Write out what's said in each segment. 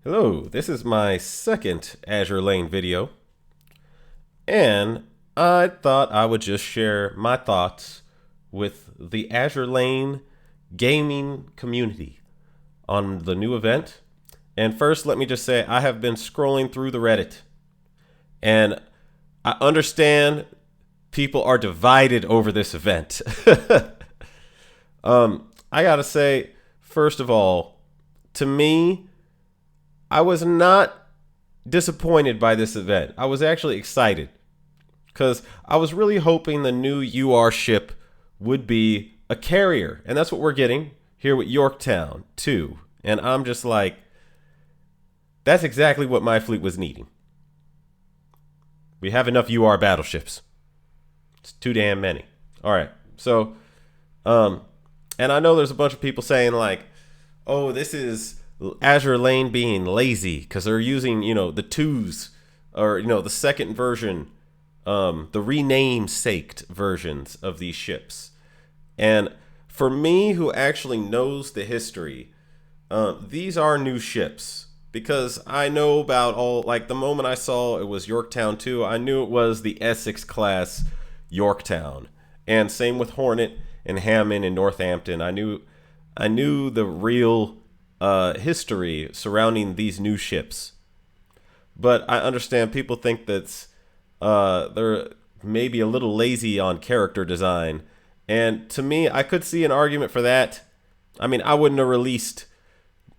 Hello, this is my second Azure Lane video, and I thought I would just share my thoughts with the Azure Lane gaming community on the new event. And first, let me just say I have been scrolling through the Reddit, and I understand people are divided over this event. I gotta say, first of all, to me, I was not disappointed by this event. I was actually excited because I was really hoping the new UR ship would be a carrier. And that's what we're getting here with Yorktown 2. And I'm just like, that's exactly what my fleet was needing. We have enough UR battleships. It's too damn many. All right. So, and I know there's a bunch of people saying like, oh, this is Azure Lane being lazy because they're using, the twos or, the second version, the rename-saked versions of these ships. And for me, who actually knows the history, these are new ships because I know about like the moment I saw it was Yorktown 2, I knew it was the Essex class Yorktown. And same with Hornet and Hammond and Northampton. I knew the real history surrounding these new ships. But I understand people think that they're maybe a little lazy on character design. And to me, I could see an argument for that. I mean, I wouldn't have released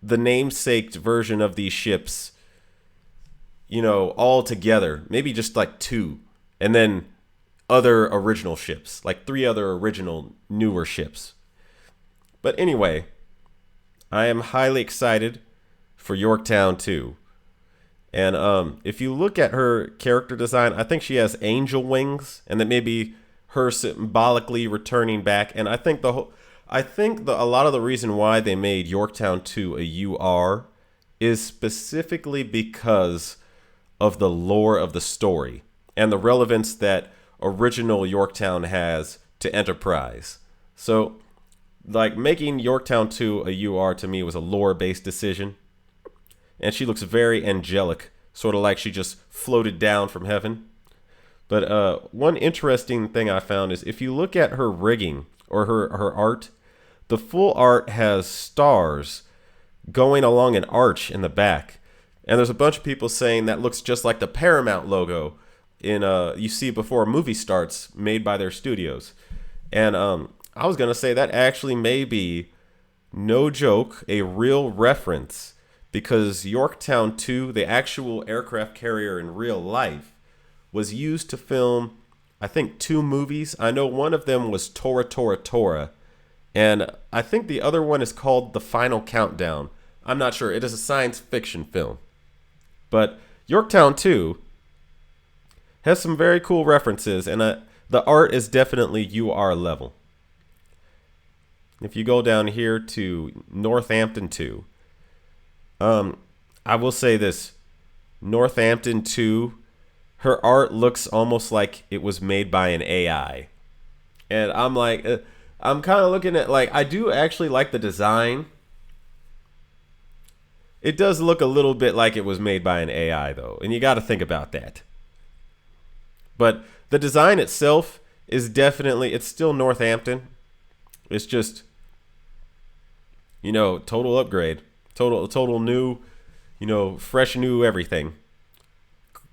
the namesaked version of these ships, all together. Maybe just like two. And then other original ships. Like 3 other original newer ships. But anyway, I am highly excited for Yorktown 2. And if you look at her character design, I think she has angel wings, and that maybe her symbolically returning back. And I think a lot of the reason why they made Yorktown 2 a UR is specifically because of the lore of the story and the relevance that original Yorktown has to Enterprise. So, like, making Yorktown 2 a UR to me was a lore-based decision. And she looks very angelic, sort of like she just floated down from heaven. But one interesting thing I found is if you look at her rigging or her art, the full art has stars going along an arch in the back. And there's a bunch of people saying that looks just like the Paramount logo in you see before a movie starts made by their studios. And I was going to say that actually may be, no joke, a real reference because Yorktown 2, the actual aircraft carrier in real life, was used to film, I think, 2 movies. I know one of them was Tora Tora Tora, and I think the other one is called The Final Countdown. I'm not sure. It is a science fiction film. But Yorktown 2 has some very cool references, and the art is definitely UR level. If you go down here to Northampton 2, I will say this. Northampton 2, her art looks almost like it was made by an AI. And I'm like, I'm kind of looking at, like, I do actually like the design. It does look a little bit like it was made by an AI, though. And you got to think about that. But the design itself is definitely, it's still Northampton. It's just, total upgrade. Total new, fresh new everything.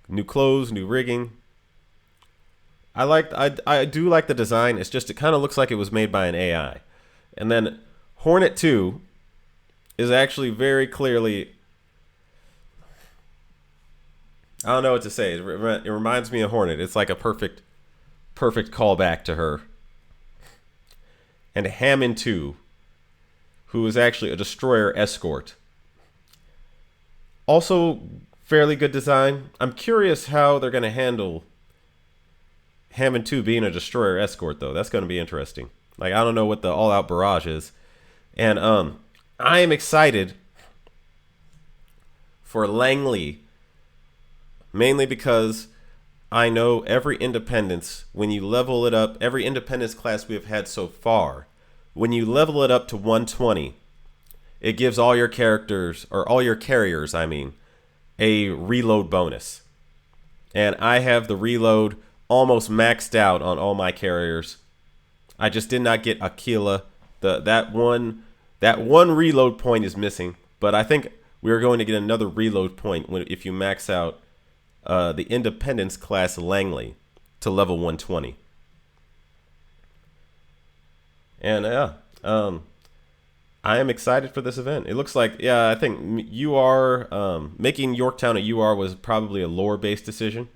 New clothes, new rigging. I do like the design. It's just, it kind of looks like it was made by an AI. And then Hornet 2 is actually very clearly, I don't know what to say. It reminds me of Hornet. It's like a perfect callback to her. And Hammond 2, who is actually a destroyer escort. Also, fairly good design. I'm curious how they're going to handle Hammond 2 being a destroyer escort, though. That's going to be interesting. Like, I don't know what the all-out barrage is. And I am excited for Langley, mainly because I know every Independence, when you level it up, every Independence class we have had so far, when you level it up to 120, it gives all your characters, or all your carriers, I mean, a reload bonus. And I have the reload almost maxed out on all my carriers. I just did not get Aquila. That one reload point is missing, but I think we are going to get another reload point if you max out the Independence class Langley to level 120. And I am excited for this event. It looks like, yeah, I think making Yorktown a UR was probably a lore-based decision.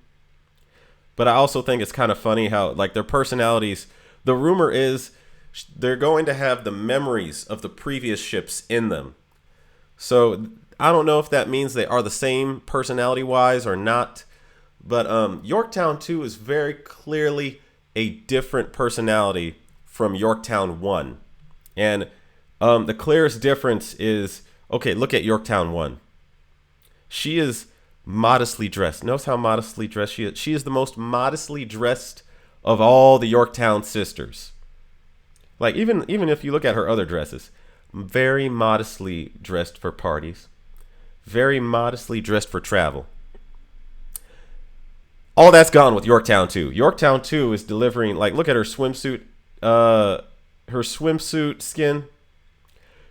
But I also think it's kind of funny how, like, their personalities, the rumor is they're going to have the memories of the previous ships in them. So I don't know if that means they are the same personality-wise or not. But Yorktown 2 is very clearly a different personality from Yorktown 1. And the clearest difference is, okay, look at Yorktown 1. She is modestly dressed. Notice how modestly dressed she is. She is the most modestly dressed of all the Yorktown sisters. Like, even if you look at her other dresses, very modestly dressed for parties, very modestly dressed for travel. All that's gone with Yorktown 2. Yorktown 2 is delivering, like, look at her swimsuit, skin.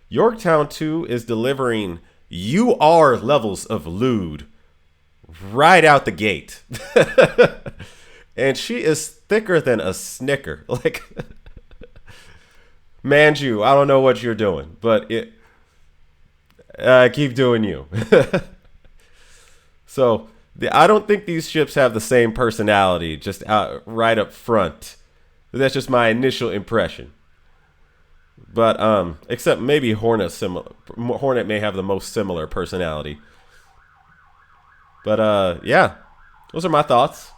Yorktown 2 is delivering UR levels of lewd right out the gate. And she is thicker than a Snicker. Like, Manju, I don't know what you're doing, but keep doing you. So I don't think these ships have the same personality just right up front. That's just my initial impression. But except maybe Hornet may have the most similar personality. But yeah, those are my thoughts.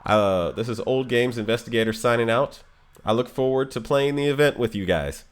This is Old Games Investigator signing out. I look forward to playing the event with you guys.